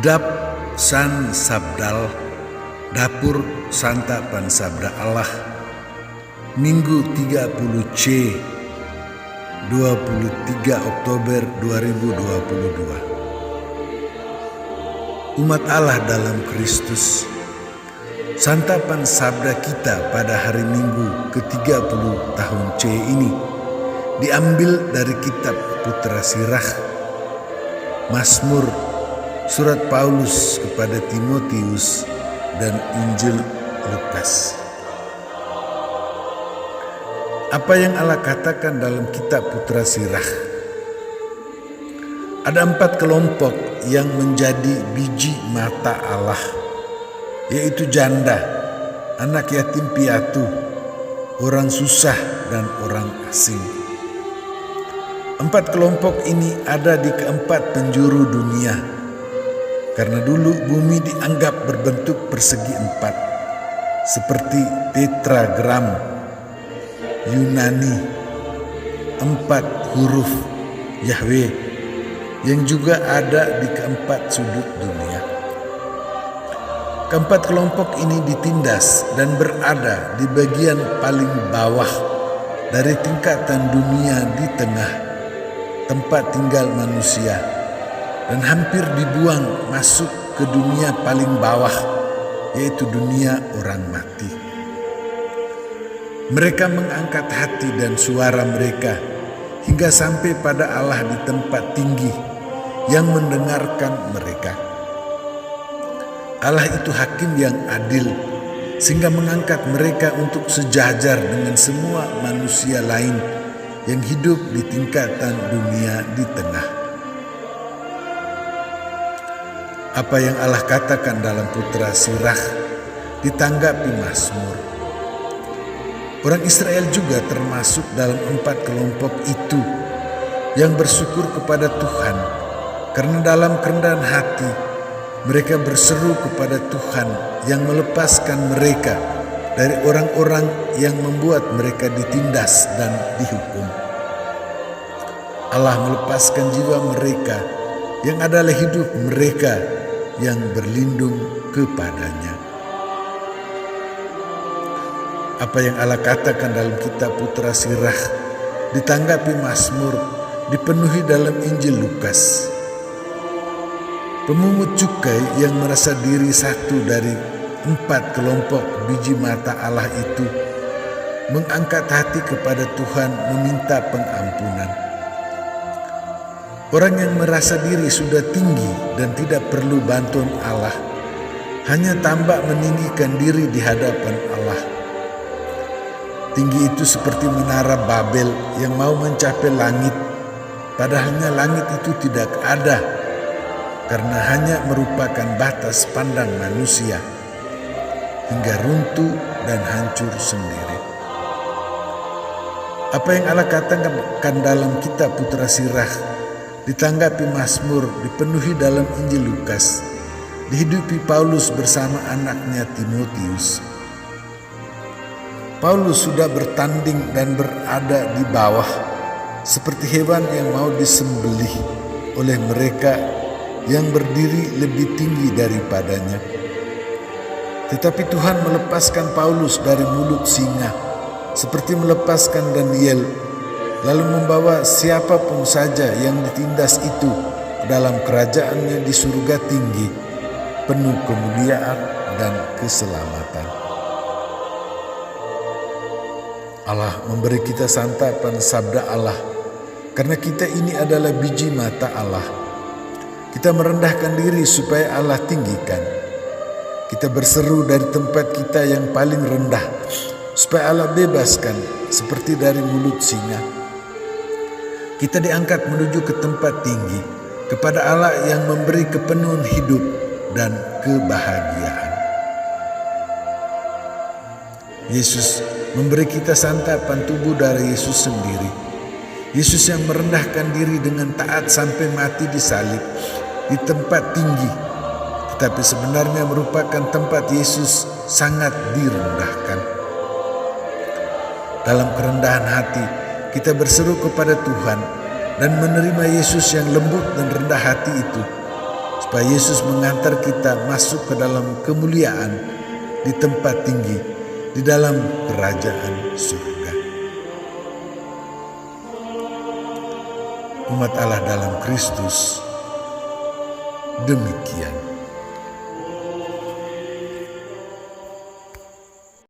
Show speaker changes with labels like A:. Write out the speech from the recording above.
A: Dap San Sabdal, Dapur Santapan Sabda Allah, Minggu 30C, 23 Oktober 2022. Umat Allah dalam Kristus, santapan sabda kita pada hari Minggu ke-30 tahun C ini diambil dari kitab Putra Sirah, Mazmur, surat Paulus kepada Timotius, dan Injil Lukas. Apa yang Allah katakan dalam kitab Putra Sirah? Ada 4 kelompok yang menjadi biji mata Allah, yaitu janda, anak yatim piatu, orang susah, dan orang asing. 4 kelompok ini ada di keempat penjuru dunia, karena dulu bumi dianggap berbentuk persegi 4, seperti tetragram Yunani, 4 huruf Yahweh yang juga ada di keempat sudut dunia. Keempat kelompok ini ditindas dan berada di bagian paling bawah dari tingkatan dunia di tengah, tempat tinggal manusia, dan hampir dibuang masuk ke dunia paling bawah, yaitu dunia orang mati. Mereka mengangkat hati dan suara mereka hingga sampai pada Allah di tempat tinggi yang mendengarkan mereka. Allah itu hakim yang adil, sehingga mengangkat mereka untuk sejajar dengan semua manusia lain yang hidup di tingkatan dunia di tengah. Apa yang Allah katakan dalam Putra Sirah ditanggapi Mazmur. Orang Israel juga termasuk dalam 4 kelompok itu yang bersyukur kepada Tuhan, karena dalam kerendahan hati mereka berseru kepada Tuhan yang melepaskan mereka dari orang-orang yang membuat mereka ditindas dan dihukum. Allah melepaskan jiwa mereka yang adalah hidup mereka yang berlindung kepadanya. Apa yang Allah katakan dalam kitab Putra Sirah ditanggapi Mazmur dipenuhi dalam Injil Lukas. Pemungut cukai yang merasa diri satu dari 4 kelompok biji mata Allah itu mengangkat hati kepada Tuhan meminta pengampunan. Orang yang merasa diri sudah tinggi dan tidak perlu bantuan Allah hanya tambah meninggikan diri di hadapan Allah. Tinggi itu seperti menara Babel yang mau mencapai langit, padahalnya langit itu tidak ada, karena hanya merupakan batas pandang manusia, hingga runtuh dan hancur sendiri. Apa yang Allah katakan dalam kitab Putra Sirah ditanggapi Mazmur dipenuhi dalam Injil Lukas, dihidupi Paulus bersama anaknya Timotius. Paulus sudah bertanding dan berada di bawah seperti hewan yang mau disembelih oleh mereka yang berdiri lebih tinggi daripadanya. Tetapi Tuhan melepaskan Paulus dari mulut singa seperti melepaskan Daniel, lalu membawa siapapun saja yang ditindas itu dalam kerajaannya di surga tinggi, penuh kemuliaan dan keselamatan. Allah memberi kita santapan sabda Allah, karena kita ini adalah biji mata Allah. Kita merendahkan diri supaya Allah tinggikan. Kita berseru dari tempat kita yang paling rendah, supaya Allah bebaskan seperti dari mulut singa. Kita diangkat menuju ke tempat tinggi, kepada Allah yang memberi kepenuhan hidup dan kebahagiaan. Yesus memberi kita santapan tubuh dari Yesus sendiri. Yesus yang merendahkan diri dengan taat sampai mati di salib di tempat tinggi, tetapi sebenarnya merupakan tempat Yesus sangat direndahkan. Dalam kerendahan hati kita berseru kepada Tuhan dan menerima Yesus yang lembut dan rendah hati itu, supaya Yesus mengantar kita masuk ke dalam kemuliaan di tempat tinggi, di dalam kerajaan surga. Umat Allah dalam Kristus, demikian.